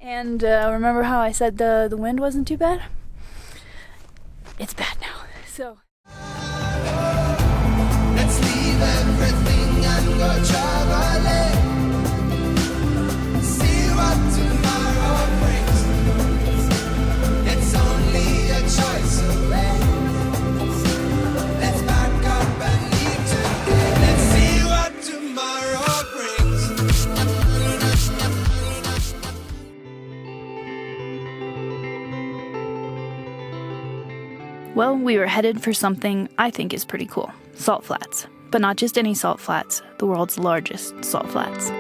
And remember how I said the wind wasn't too bad? It's bad now. So let's leave everything and go traveling. See what tomorrow brings. It's only a choice away. Let's back up and leave today. Let's see what tomorrow brings. well, we were headed for something I think is pretty cool. Salt flats. But not just any salt flats, the world's largest salt flats.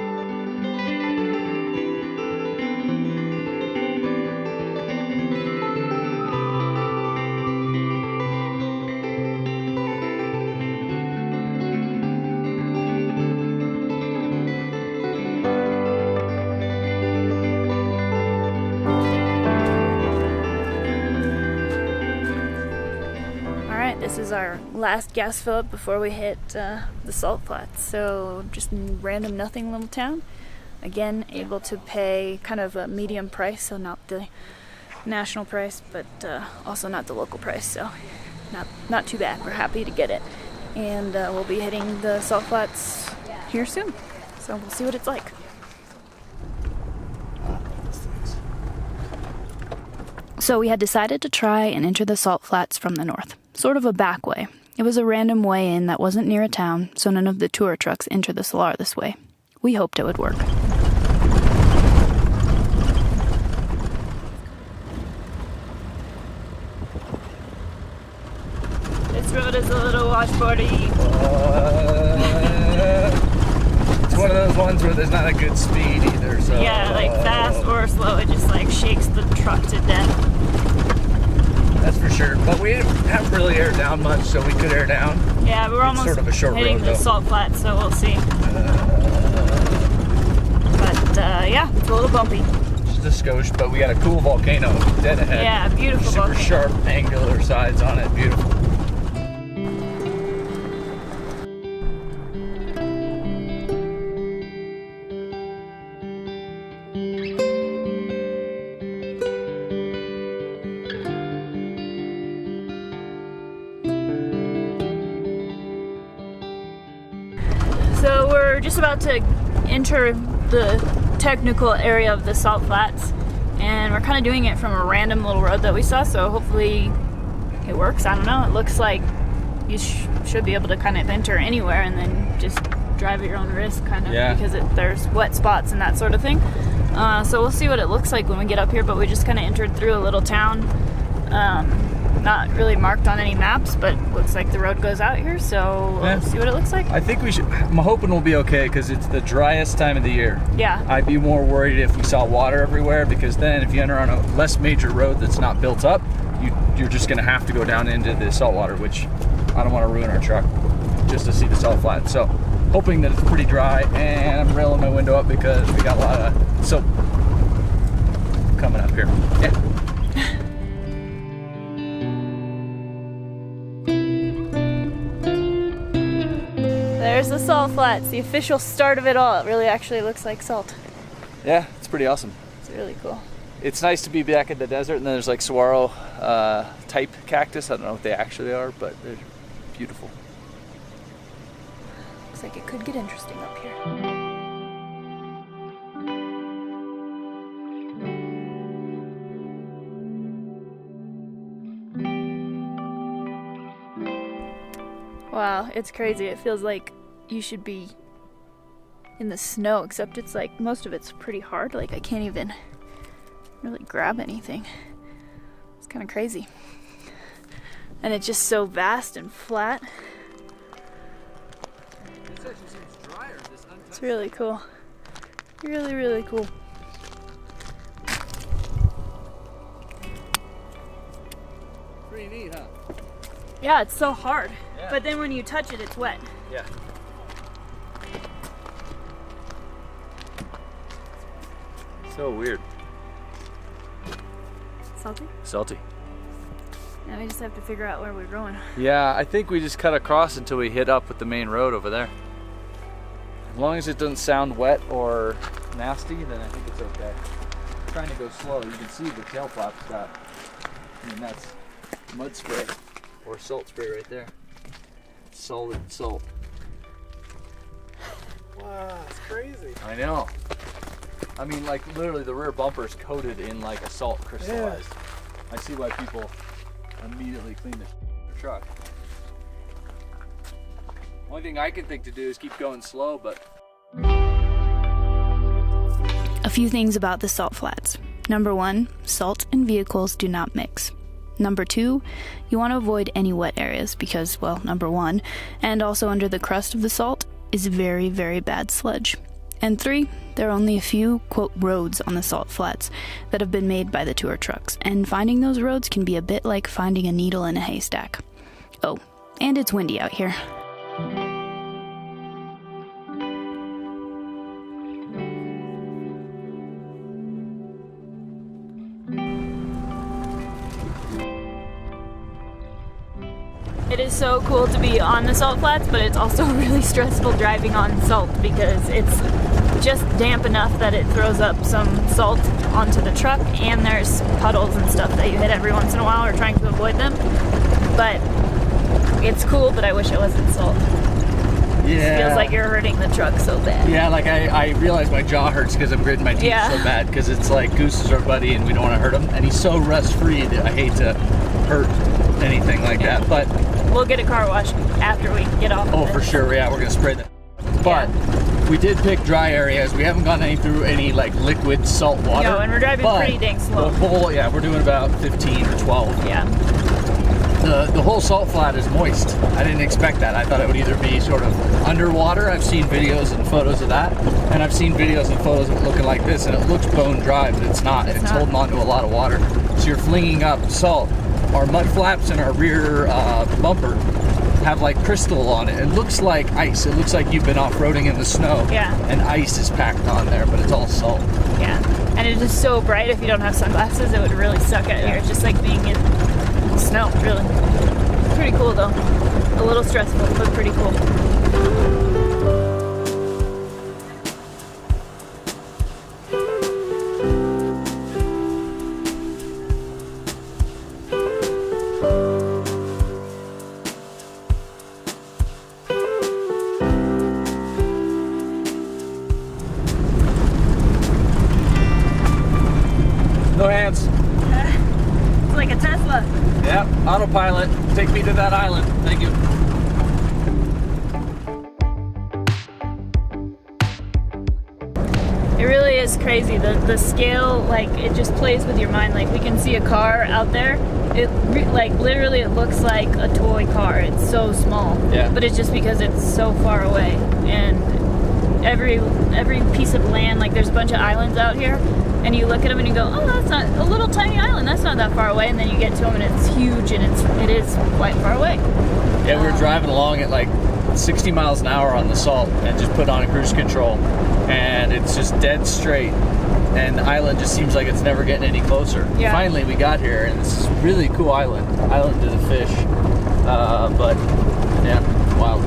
This is our last gas fill up before we hit the salt flats. So just random nothing little town. Again, able to pay kind of a medium price, so not the national price, but also not the local price. So not too bad. We're happy to get it, and we'll be hitting the salt flats here soon. So we'll see what it's like. So we had decided to try and enter the salt flats from the north. Sort of a back way. It was a random way in that wasn't near a town, so none of the tour trucks enter the Salar this way. We hoped it would work. This road is a little washboardy. It's one of those ones where there's not a good speed either, so... Yeah, like fast or slow, it just like shakes the truck to death. That's for sure. But we haven't really aired down much, so we could air down. Yeah, we're almost sort of a short hitting road, the though. salt flats, so we'll see. But yeah, it's a little bumpy. Just a skosh, but we got a cool volcano dead ahead. Yeah, beautiful Super volcano. sharp, angular sides on it. Beautiful. So we're just about to enter the technical area of the salt flats, and we're kind of doing it from a random little road that we saw, so hopefully it works. I don't know. It looks like you should be able to kind of enter anywhere and then just drive at your own risk, kind of, Yeah. because there's wet spots and that sort of thing. So we'll see what it looks like when we get up here, but we just kind of entered through a little town. Not really marked on any maps, but looks like the road goes out here, so we'll see what it looks like. I think we should... I'm hoping we'll be okay, because it's the driest time of the year. Yeah. I'd be more worried if we saw water everywhere, because then if you enter on a less major road that's not built up, you're just going to have to go down into the salt water, which I don't want to ruin our truck just to see the salt flat. So hoping that it's pretty dry, and I'm railing my window up because we got a lot of soap coming up here. Yeah. There's the salt flats, the official start of it all. It really actually looks like salt. Yeah, it's pretty awesome. It's really cool. It's nice to be back in the desert, and then there's like saguaro type cactus. I don't know what they actually are, but they're beautiful. Looks like it could get interesting up here. Wow, it's crazy. It feels like you should be in the snow, except it's like most of it's pretty hard. Like I can't even really grab anything. It's kind of crazy. And it's just so vast and flat. It's really cool. Really, really cool. Pretty neat, huh? Yeah, it's so hard. Yeah. But then when you touch it, it's wet. Yeah. So weird. Salty? Salty. Now we just have to figure out where we're going. Yeah, I think we just cut across until we hit up with the main road over there. As long as it doesn't sound wet or nasty, then I think it's okay. trying to go slow. You can see the tail flap's got, I mean, that's mud spray or salt spray right there. Solid salt. Wow, that's crazy. I know. I mean, like literally the rear bumper's coated in like a salt crystallized. I see why people immediately clean their truck. Only thing I can think to do is keep going slow, but... A few things about the salt flats. Number 1, salt and vehicles do not mix. Number 2, you want to avoid any wet areas because, well, number 1, and also under the crust of the salt is very, very bad sludge. And 3, there are only a few, quote, roads on the salt flats that have been made by the tour trucks, and finding those roads can be a bit like finding a needle in a haystack. Oh, and it's windy out here. It is so cool to be on the salt flats, but it's also really stressful driving on salt because it's just damp enough that it throws up some salt onto the truck, and there's puddles and stuff that you hit every once in a while or trying to avoid them. But it's cool, but I wish it wasn't salt. Yeah. It feels like you're hurting the truck so bad. Yeah, like I realize my jaw hurts because I'm gritting my teeth so bad because it's like Goose is our buddy and we don't want to hurt him, and he's so rust-free that I hate to hurt anything like that. But we'll get a car wash after we get off. Oh, for sure. Yeah, we're gonna spray that. But we did pick dry areas. We haven't gone through any like liquid salt water. No, and we're driving pretty dang slow. The whole, we're doing about 15 to 12. Yeah. The whole salt flat is moist. I didn't expect that. I thought it would either be sort of underwater. I've seen videos and photos of that, and I've seen videos and photos of it looking like this, and it looks bone dry, but it's not. It's holding on to a lot of water. So you're flinging up salt. Our mud flaps and our rear bumper have like crystal on it. It looks like ice. It looks like you've been off-roading in the snow. Yeah. And ice is packed on there, but it's all salt. Yeah. And it's just so bright. If you don't have sunglasses, it would really suck at you. It's just like being in snow, really. Pretty cool though. A little stressful, but pretty cool. No hands. It's like a Tesla. Yep, autopilot. Take me to that island. Thank you. It really is crazy. The scale, like, it just plays with your mind. Like, we can see a car out there. Literally it looks like a toy car. It's so small. Yeah. But it's just because it's so far away. And every piece of land, like, there's a bunch of islands out here, and you look at them and you go, oh, that's not a little tiny island. That's not that far away. And then you get to them and it's huge, and it is quite far away. Yeah, we were driving along at like 60 miles an hour on the salt and just put on a cruise control, and it's just dead straight, and the island just seems like it's never getting any closer. Yeah. Finally we got here, and this is really cool island to the fish, but yeah, wild.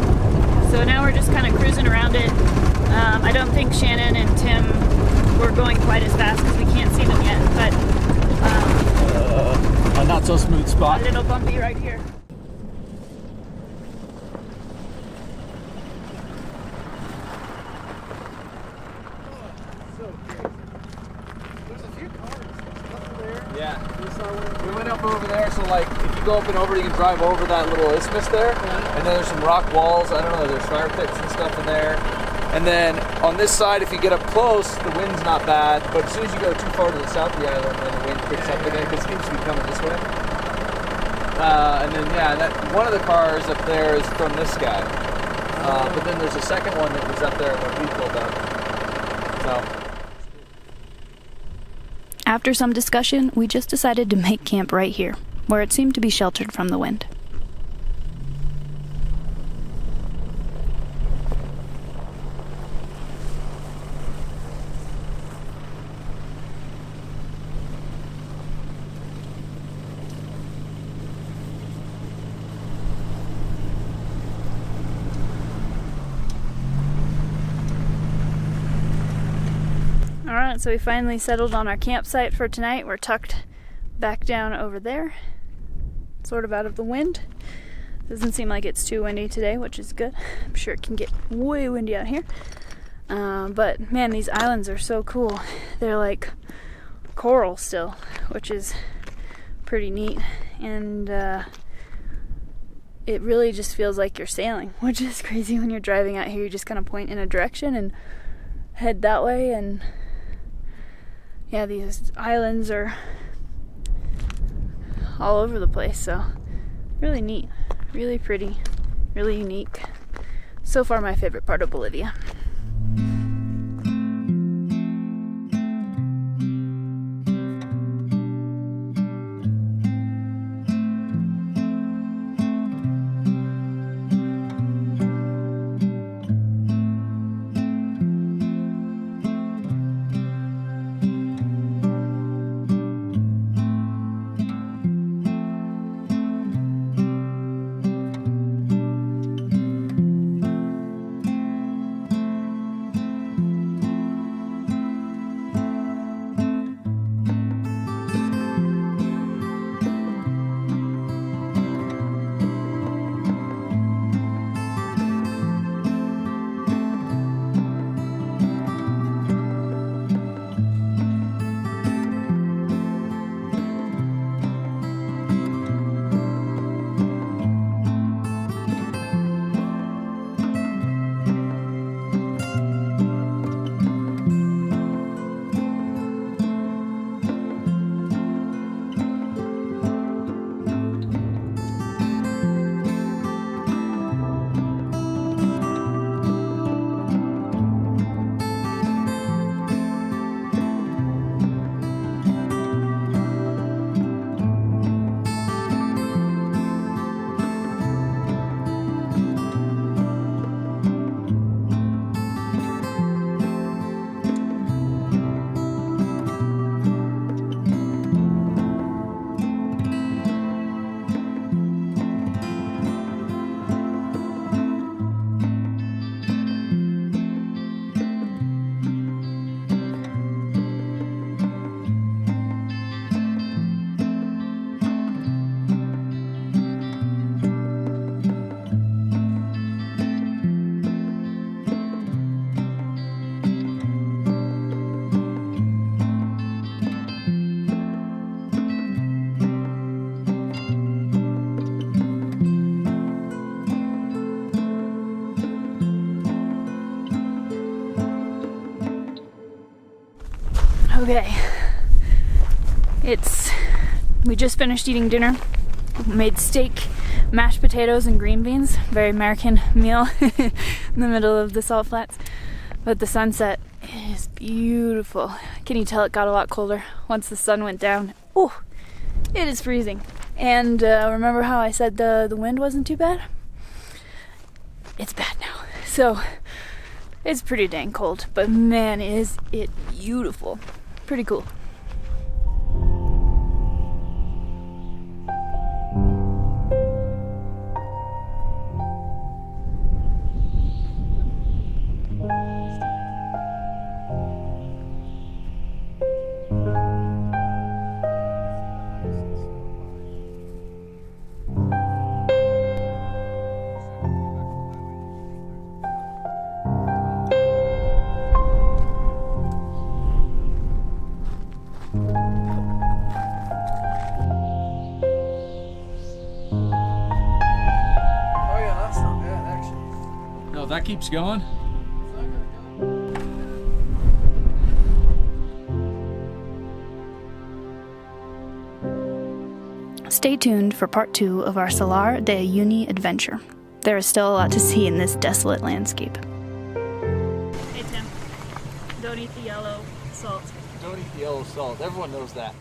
So now we're just kind of cruising around it. I don't think Shannon and Tim were going quite as fast because we can't see them yet, but a not so smooth spot. A little bumpy right here. Yeah, we went up over there, so like if you go up and over, you can drive over that little isthmus there, and then there's some rock walls, I don't know, there's fire pits and stuff in there. And then on this side, if you get up close, the wind's not bad, but as soon as you go too far to the south of the island, then the wind picks up again, because it seems to be coming this way. And then one of the cars up there is from this guy, but then there's a second one that was up there when we pulled up, so. After some discussion, we just decided to make camp right here, where it seemed to be sheltered from the wind. All front, so we finally settled on our campsite for tonight. We're tucked back down over there, sort of out of the wind. Doesn't seem like it's too windy today, which is good. I'm sure it can get way windy out here. But man, these islands are so cool. They're like coral still, which is pretty neat. And it really just feels like you're sailing, which is crazy. When you're driving out here, you just kind of point in a direction and head that way. And yeah, these islands are all over the place, so really neat, really pretty, really unique. So far my favorite part of Bolivia. Okay, we just finished eating dinner. We made steak, mashed potatoes, and green beans. Very American meal in the middle of the salt flats. But the sunset is beautiful. Can you tell it got a lot colder once the sun went down? Oh, it is freezing. And remember how I said the wind wasn't too bad? It's bad now. So it's pretty dang cold, but man, is it beautiful. Pretty cool. That keeps going. Stay tuned for part 2 of our Salar de Uyuni adventure. There is still a lot to see in this desolate landscape. Hey Tim, don't eat the yellow salt. Don't eat the yellow salt. Everyone knows that.